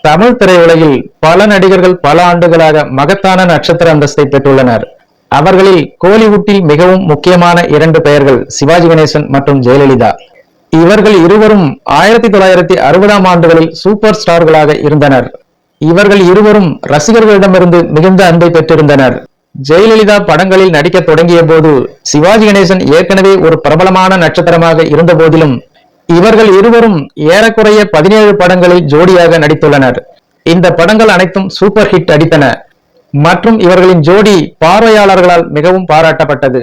தமிழ் திரையுலகில் பல நடிகர்கள் பல ஆண்டுகளாக மகத்தான நட்சத்திர அந்தஸ்தை பெற்றுள்ளனர். அவர்களில் கோலிவுட்டில் மிகவும் முக்கியமான 2 பெயர்கள் சிவாஜி கணேசன் மற்றும் ஜெயலலிதா. இவர்கள் இருவரும் 1960ஆம் ஆண்டுகளில் சூப்பர் ஸ்டார்களாக இருந்தனர். இவர்கள் இருவரும் ரசிகர்களிடமிருந்து மிகுந்த அன்பை பெற்றிருந்தனர். ஜெயலலிதா படங்களில் நடிக்க தொடங்கிய போது சிவாஜி கணேசன் ஏற்கனவே ஒரு பிரபலமான நட்சத்திரமாக இருந்த போதிலும் இவர்கள் இருவரும் ஏறக்குறைய 17 படங்களில் ஜோடியாக நடித்துள்ளனர். இந்த படங்கள் அனைத்தும் சூப்பர் ஹிட் அடித்தன மற்றும் இவர்களின் ஜோடி பார்வையாளர்களால் மிகவும் பாராட்டப்பட்டது.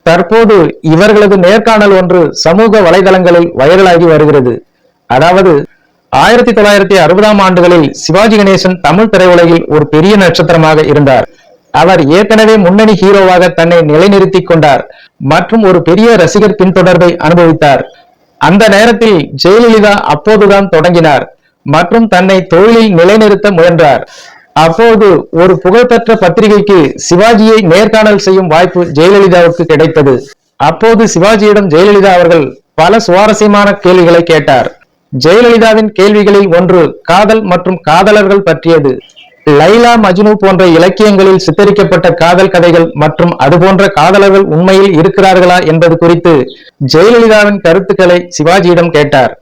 தற்போது இவர்களது நேர்காணல் ஒன்று சமூக வலைதளங்களில் வைரலாகி வருகிறது. அதாவது 1960ஆம் ஆண்டுகளில் சிவாஜி கணேசன் தமிழ் திரையுலகில் ஒரு பெரிய நட்சத்திரமாக இருந்தார். அவர் ஏற்கனவே முன்னணி ஹீரோவாக தன்னை நிலைநிறுத்திக் கொண்டார் மற்றும் ஒரு பெரிய ரசிகர் பின்தொடர்பை அனுபவித்தார். அந்த நேரத்தில் ஜெயலலிதா அப்போதுதான் தொடங்கினார் மற்றும் தன்னை தொழிலில் நிலைநிறுத்த முயன்றார். அப்போது ஒரு புகழ்பெற்ற பத்திரிகைக்கு சிவாஜியை நேர்காணல் செய்யும் வாய்ப்பு ஜெயலலிதாவுக்கு கிடைத்தது. அப்போது சிவாஜியிடம் ஜெயலலிதா அவர்கள் பல சுவாரஸ்யமான கேள்விகளை கேட்டார். ஜெயலலிதாவின் கேள்விகளில் ஒன்று காதல் மற்றும் காதலர்கள் பற்றியது. லைலா மஜ்னு போன்ற இலக்கியங்களில் சித்தரிக்கப்பட்ட காதல் கதைகள் மற்றும் அதுபோன்ற காதலர்கள் உண்மையில் இருக்கிறார்களா என்பது குறித்து ஜெயலலிதாவின் கருத்துக்களை சிவாஜியிடம் கேட்டார்.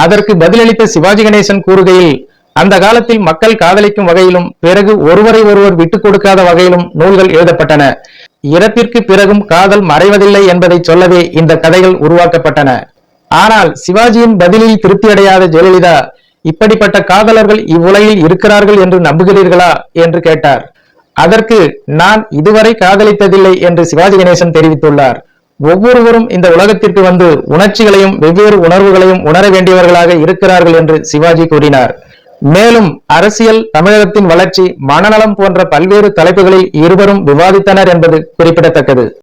அதற்கு பதிலளித்த சிவாஜி கணேசன் கூறுகையில், அந்த காலத்தில் மக்கள் காதலிக்கும் வகையிலும் பிறகு ஒருவரை ஒருவர் விட்டுக் கொடுக்காத வகையிலும் நூல்கள் எழுதப்பட்டன. இறப்பிற்கு பிறகும் காதல் மறைவதில்லை என்பதை சொல்லவே இந்த கதைகள் உருவாக்கப்பட்டன. ஆனால் சிவாஜியின் பதிலில் திருப்தியடையாத ஜெயலலிதா, இப்படிப்பட்ட காதலர்கள் இவ்வுலகில் இருக்கிறார்கள் என்று நம்புகிறீர்களா என்று கேட்டார். அதற்கு நான் இதுவரை காதலித்ததில்லை என்று சிவாஜி கணேசன் தெரிவித்துள்ளார். ஒவ்வொருவரும் இந்த உலகத்திற்கு வந்து உணர்ச்சிகளையும் வெவ்வேறு உணர்வுகளையும் உணர வேண்டியவர்களாக இருக்கிறார்கள் என்று சிவாஜி கூறினார். மேலும் அரசியல், தமிழகத்தின் வளர்ச்சி, மனநலம் போன்ற பல்வேறு தலைப்புகளில் இருவரும் விவாதித்தனர் என்பது குறிப்பிடத்தக்கது.